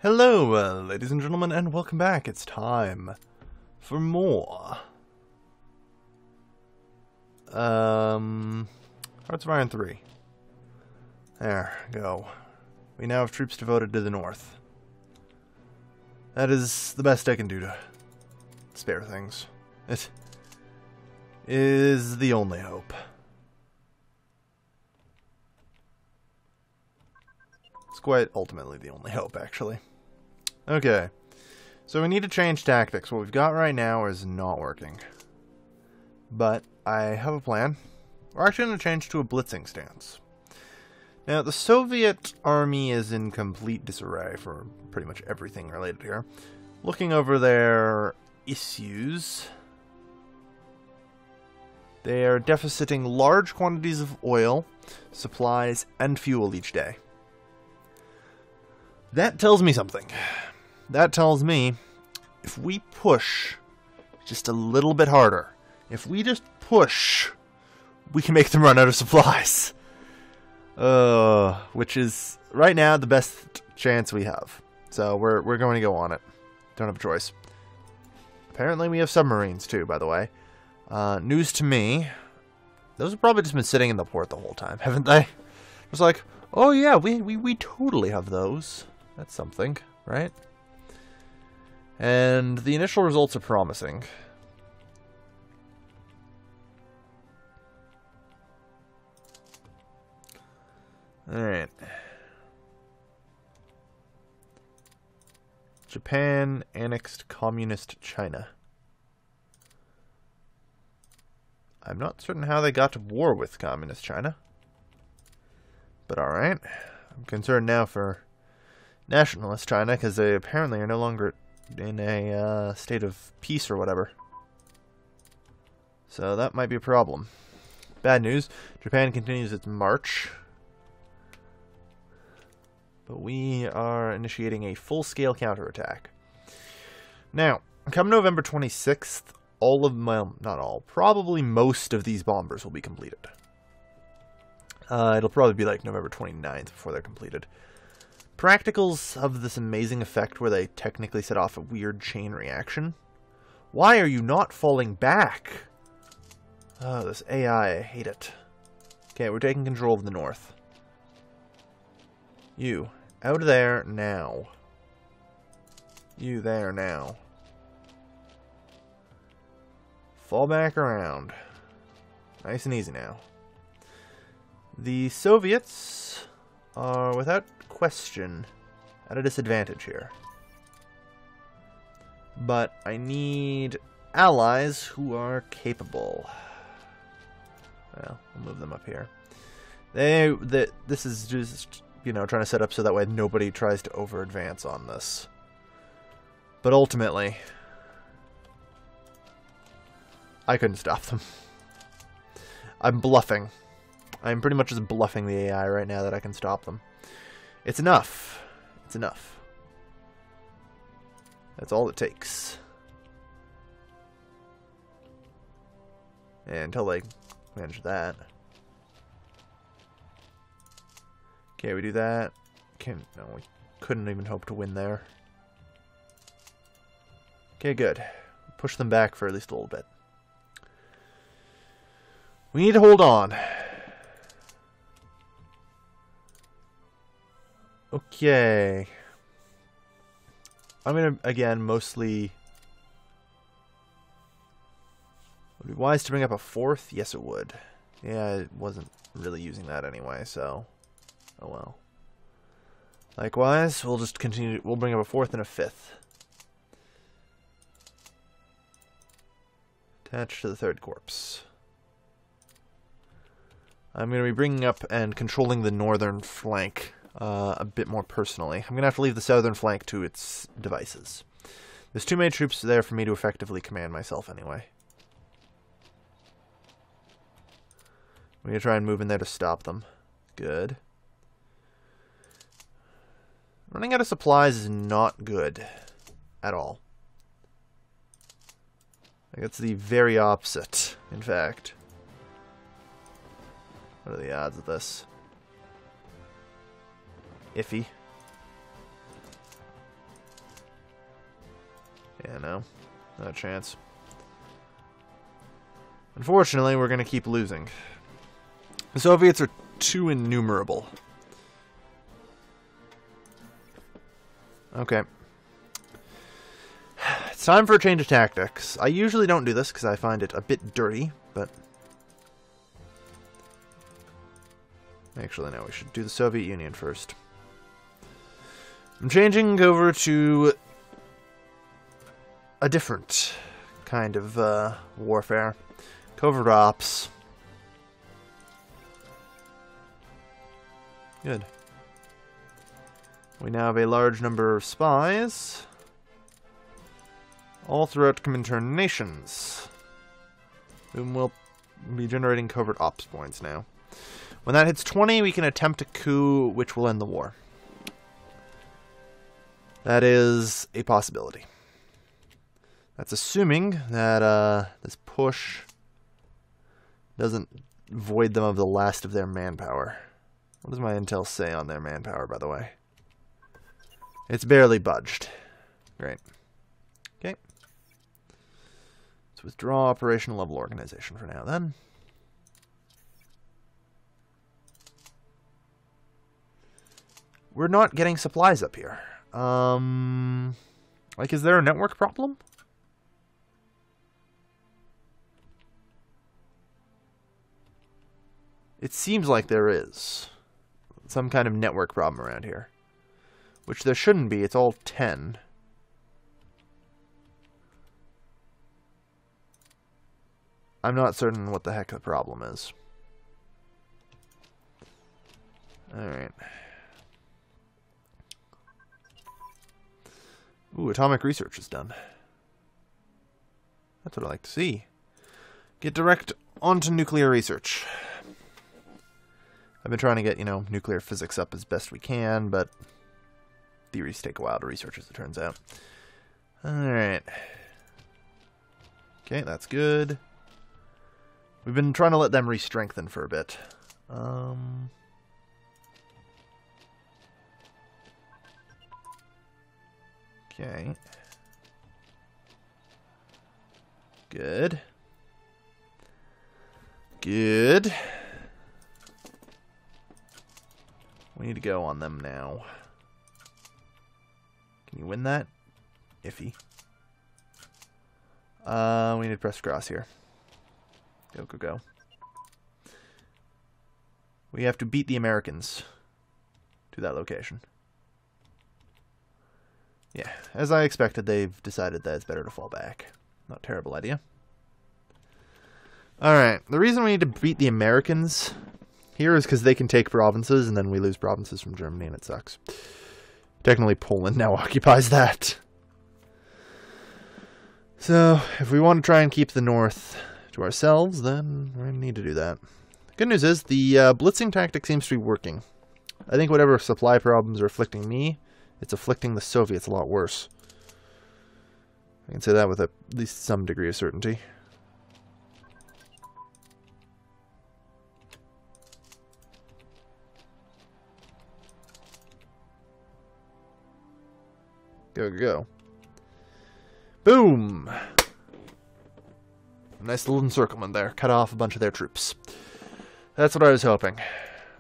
Hello, ladies and gentlemen, and welcome back. It's time for more. Hearts of Iron 3. There, go. We now have troops devoted to the north. That is the best I can do to spare things. It is the only hope. It's quite ultimately the only hope, actually. Okay, so we need to change tactics. What we've got right now is not working. But I have a plan. We're actually going to change to a blitzing stance. Now, the Soviet army is in complete disarray for pretty much everything related here. Looking over their issues, they are deficiting large quantities of oil, supplies, and fuel each day. That tells me something. That tells me if we push just a little bit harder, if we just push, we can make them run out of supplies. Which is right now the best chance we have. So we're going to go on it. Don't have a choice. Apparently we have submarines too, by the way. News to me. Those have probably just been sitting in the port the whole time, haven't they? It's like, oh yeah, we totally have those. That's something, right? And the initial results are promising. Alright. Japan annexed communist China. I'm not certain how they got to war with communist China. But alright. I'm concerned now for nationalist China, because they apparently are no longer in a state of peace or whatever. So that might be a problem. Bad news. Japan continues its march. But we are initiating a full-scale counterattack. Now, come November 26th, well, not all, probably most of these bombers will be completed. It'll probably be like November 29th before they're completed. Practicals have this amazing effect where they technically set off a weird chain reaction. Why are you not falling back? Oh, this AI, I hate it. Okay, we're taking control of the north. You, out of there now. You there now. Fall back around. Nice and easy now. The Soviets are, without question, at a disadvantage here. But I need allies who are capable. Well, we'll move them up here. This is just, you know, trying to set up so that way nobody tries to over-advance on this. But ultimately, I couldn't stop them. I'm bluffing. I'm pretty much just bluffing the AI right now that I can stop them. It's enough. It's enough. That's all it takes. And until they manage that. Okay, we do that. No, we couldn't even hope to win there. Okay, good. Push them back for at least a little bit. We need to hold on. Okay. I'm going to, again, mostly... Would it be wise to bring up a fourth? Yes, it would. Yeah, I wasn't really using that anyway, so... Oh well. Likewise, we'll just continue. We'll bring up a fourth and a fifth. Attached to the third corpse. I'm going to be bringing up and controlling the northern flank a bit more personally. I'm going to have to leave the southern flank to its devices. There's too many troops there for me to effectively command myself anyway. I'm going to try and move in there to stop them. Good. Running out of supplies is not good at all. Like, it's the very opposite, in fact. What are the odds of this? Iffy. Yeah, no. Not a chance. Unfortunately, we're going to keep losing. The Soviets are too innumerable. Okay. It's time for a change of tactics. I usually don't do this because I find it a bit dirty, but... Actually, no, we should do the Soviet Union first. I'm changing over to a different kind of warfare. Covert ops. Good. We now have a large number of spies all throughout Comintern nations, whom will be generating covert ops points now. When that hits 20, we can attempt a coup which will end the war. That is a possibility. That's assuming that this push doesn't void them of the last of their manpower. What does my intel say on their manpower, by the way? It's barely budged. Great. Okay. Let's withdraw operational level organization for now, then. We're not getting supplies up here. Like, is there a network problem? It seems like there is. Some kind of network problem around here. Which there shouldn't be, it's all 10. I'm not certain what the heck the problem is. Alright. Ooh, atomic research is done. That's what I like to see. Get direct onto nuclear research. I've been trying to get, nuclear physics up as best we can, but theories take a while to research, as it turns out. Alright. Okay, that's good. We've been trying to let them re-strengthen for a bit. Okay. Good. Good. We need to go on them now. Can you win that? Iffy. We need to press cross here. Go, go, go. We have to beat the Americans to that location. Yeah, as I expected, they've decided that it's better to fall back. Not a terrible idea. Alright, the reason we need to beat the Americans here is because they can take provinces, and then we lose provinces from Germany, and it sucks. Technically, Poland now occupies that. So, if we want to try and keep the north to ourselves, then we need to do that. The good news is, the blitzing tactic seems to be working. I think whatever supply problems are afflicting me, it's afflicting the Soviets a lot worse. I can say that with at least some degree of certainty. Go, go, go. Boom! A nice little encirclement there. Cut off a bunch of their troops. That's what I was hoping.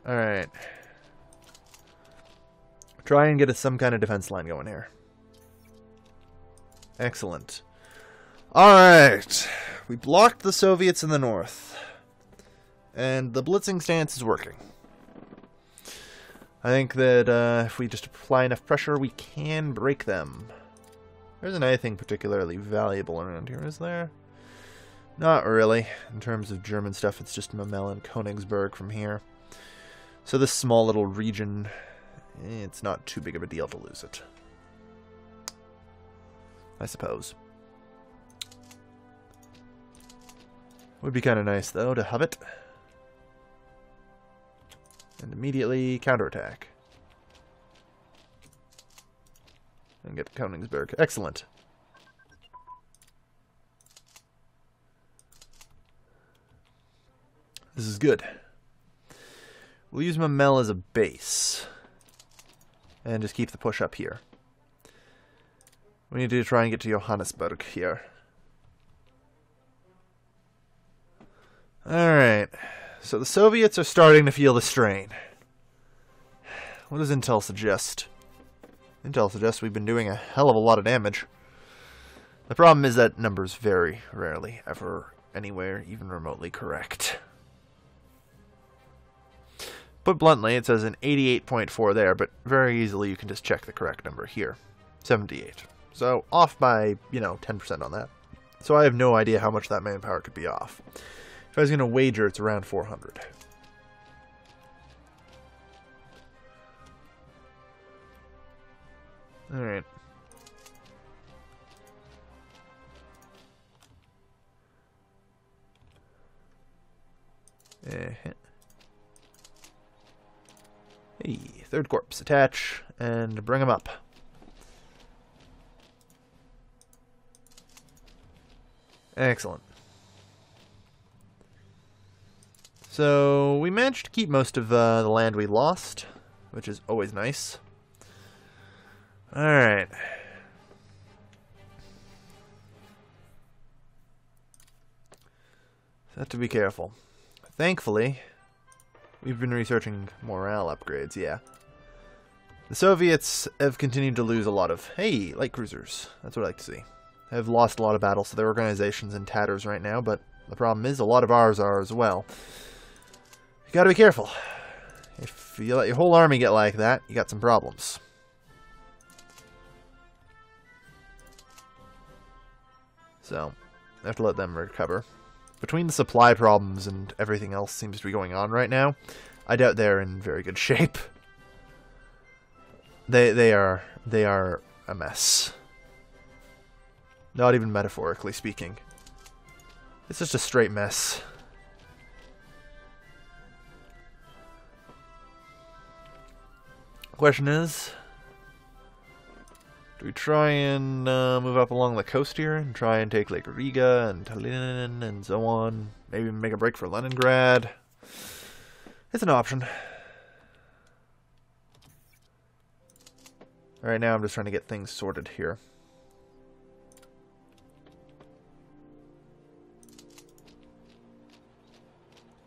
Alright. Try and get us some kind of defense line going here. Excellent. Alright. We blocked the Soviets in the north. And the blitzing stance is working. I think that if we just apply enough pressure, we can break them. There isn't anything particularly valuable around here, is there? Not really. In terms of German stuff, it's just Memel and Königsberg from here. So this small little region, it's not too big of a deal to lose it. I suppose. Would be kind of nice, though, to have it. And immediately counterattack. And get to Königsberg. Excellent. This is good. We'll use Memel as a base. And just keep the push up here. We need to try and get to Johannesburg here. Alright. So the Soviets are starting to feel the strain. What does Intel suggest? Intel suggests we've been doing a hell of a lot of damage. The problem is that number's very rarely ever anywhere even remotely correct. Put bluntly, it says an 88.4 there, but very easily you can just check the correct number here. 78. So off by, 10% on that. So I have no idea how much that manpower could be off. If I was going to wager, it's around 400. Alright. Hey, third corpse, attach, and bring him up. Excellent. So, we managed to keep most of the land we lost, which is always nice. Alright. So have to be careful. Thankfully, we've been researching morale upgrades, yeah. The Soviets have continued to lose a lot of, hey, light cruisers. That's what I like to see. Have lost a lot of battles, so their organization's in tatters right now, but the problem is a lot of ours are as well. You gotta be careful. If you let your whole army get like that, you got some problems. So, I have to let them recover. Between the supply problems and everything else seems to be going on right now, I doubt they're in very good shape. They are a mess. Not even metaphorically speaking. It's just a straight mess. Question is, do we try and move up along the coast here and try and take like Riga and Tallinn and so on? Maybe make a break for Leningrad. It's an option. Right now I'm just trying to get things sorted here.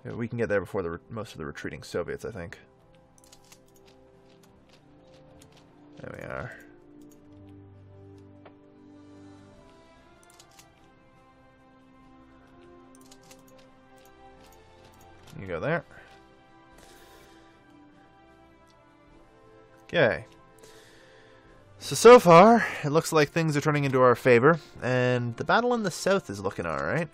Yeah, we can get there before most of the retreating Soviets, I think. There we are. You go there. Okay. So far, it looks like things are turning into our favor, and the battle in the south is looking alright.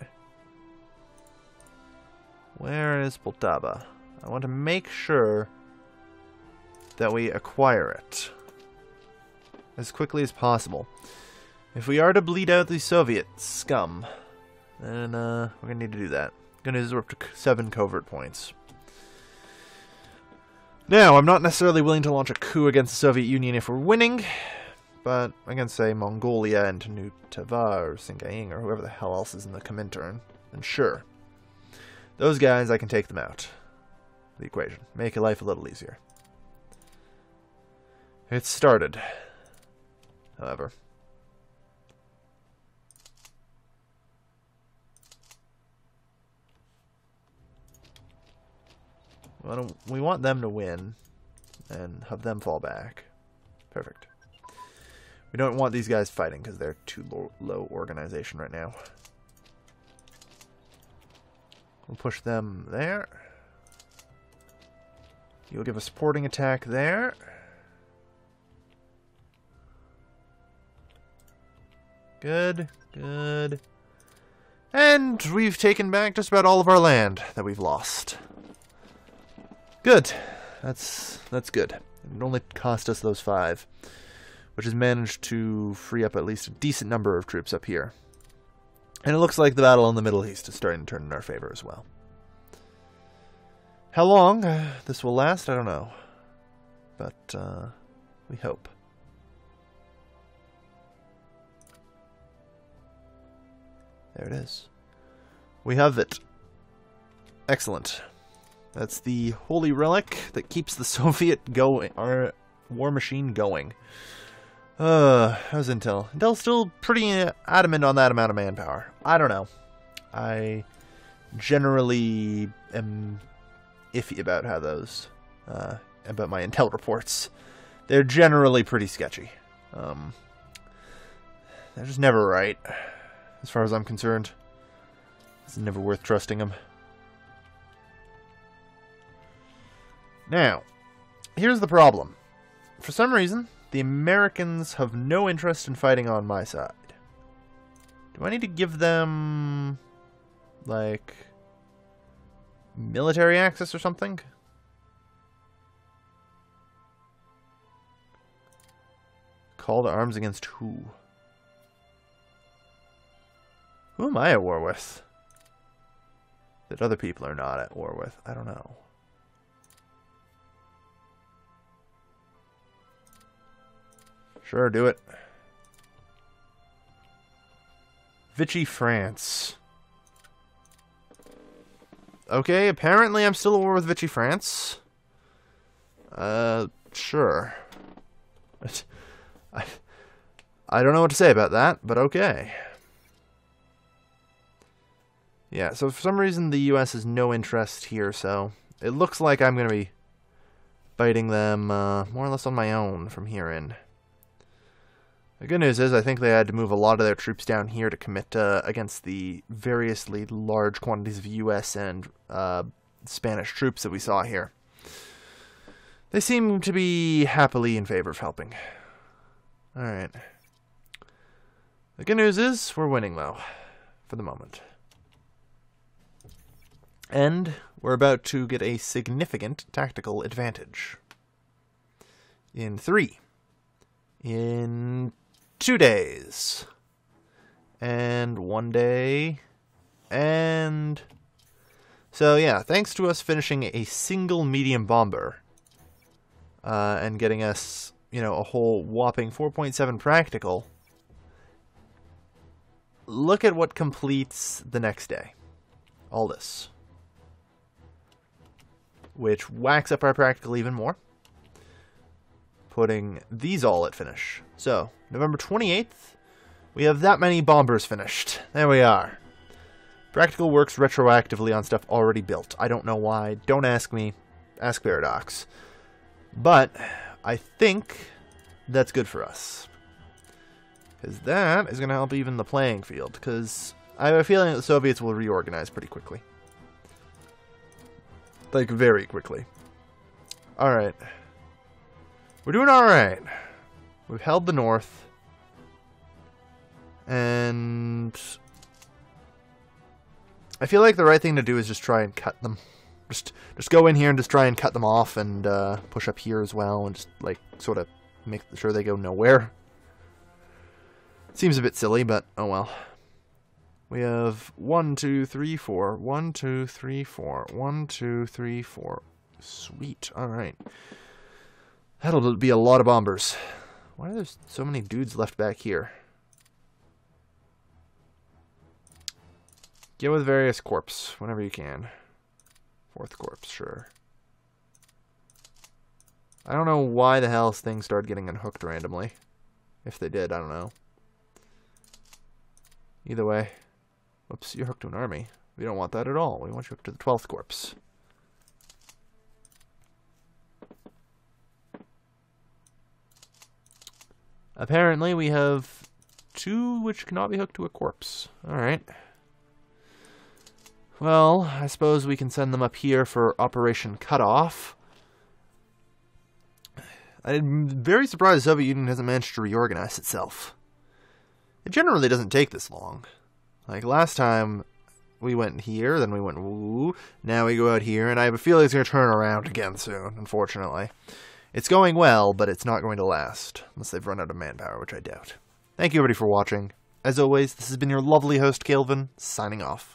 Where is Poltava? I want to make sure that we acquire it as quickly as possible. If we are to bleed out the Soviet scum, then we're going to need to do that. Going to use up to 7 covert points. Now, I'm not necessarily willing to launch a coup against the Soviet Union if we're winning, but I can say Mongolia and Tanutava or Singaing or whoever the hell else is in the Comintern, and sure. Those guys, I can take them out. The equation. Make your life a little easier. It's started. However. We want them to win and have them fall back. Perfect. We don't want these guys fighting because they're too low organization right now. We'll push them there. You'll give a supporting attack there. Good, good. And we've taken back just about all of our land that we've lost. Good. That's good. It only cost us those 5, which has managed to free up at least a decent number of troops up here. And it looks like the battle in the Middle East is starting to turn in our favor as well. How long this will last, I don't know. But we hope. There it is. We have it. Excellent. That's the holy relic that keeps the Soviet going, our war machine going. How's Intel? Intel's still pretty adamant on that amount of manpower. I don't know. I generally am iffy about how those, about my Intel reports. They're generally pretty sketchy. They're just never right, as far as I'm concerned. It's never worth trusting them. Now, here's the problem. For some reason, the Americans have no interest in fighting on my side. Do I need to give them, like, military access or something? Call to arms against who? Who am I at war with? That other people are not at war with. I don't know. Sure, do it. Vichy, France. Okay, apparently I'm still at war with Vichy, France. Sure. I don't know what to say about that, but okay. Yeah, so for some reason the US has no interest here, so it looks like I'm going to be fighting them more or less on my own from here in. The good news is I think they had to move a lot of their troops down here to commit against the variously large quantities of US and Spanish troops that we saw here. They seem to be happily in favor of helping. Alright. The good news is we're winning, though, for the moment. And we're about to get a significant tactical advantage. In 3. In 2 days. And 1 day. And... so, yeah, thanks to us finishing a single medium bomber, and getting us, you know, a whole whopping 4.7 practical, look at what completes the next day. All this. Which whacks up our practical even more, putting these all at finish. So, November 28th, we have that many bombers finished. There we are. Practical works retroactively on stuff already built. I don't know why. Don't ask me. Ask Paradox. But I think that's good for us, because that is going to help even the playing field, because I have a feeling that the Soviets will reorganize pretty quickly. Like, very quickly. Alright. We're doing alright. We've held the north. And I feel like the right thing to do is just try and cut them. Just go in here and just try and cut them off, and push up here as well, and just, like, sort of make sure they go nowhere. Seems a bit silly, but oh well. We have 1, 2, 3, 4. 1, 2, 3, 4. 1, 2, 3, 4. Sweet. Alright. That'll be a lot of bombers. Why are there so many dudes left back here? Get with various corps whenever you can. 4th corps, sure. I don't know why the hell things started getting unhooked randomly. If they did, I don't know. Either way. Whoops, you're hooked to an army. We don't want that at all. We want you hooked to the 12th corps. Apparently we have 2 which cannot be hooked to a corpse. Alright. Well, I suppose we can send them up here for Operation Cutoff. I'm very surprised the Soviet Union hasn't managed to reorganize itself. It generally doesn't take this long. Like, last time we went here, then we went woo, now we go out here, and I have a feeling it's going to turn around again soon, unfortunately. It's going well, but it's not going to last, unless they've run out of manpower, which I doubt. Thank you everybody for watching. As always, this has been your lovely host, Calvin, signing off.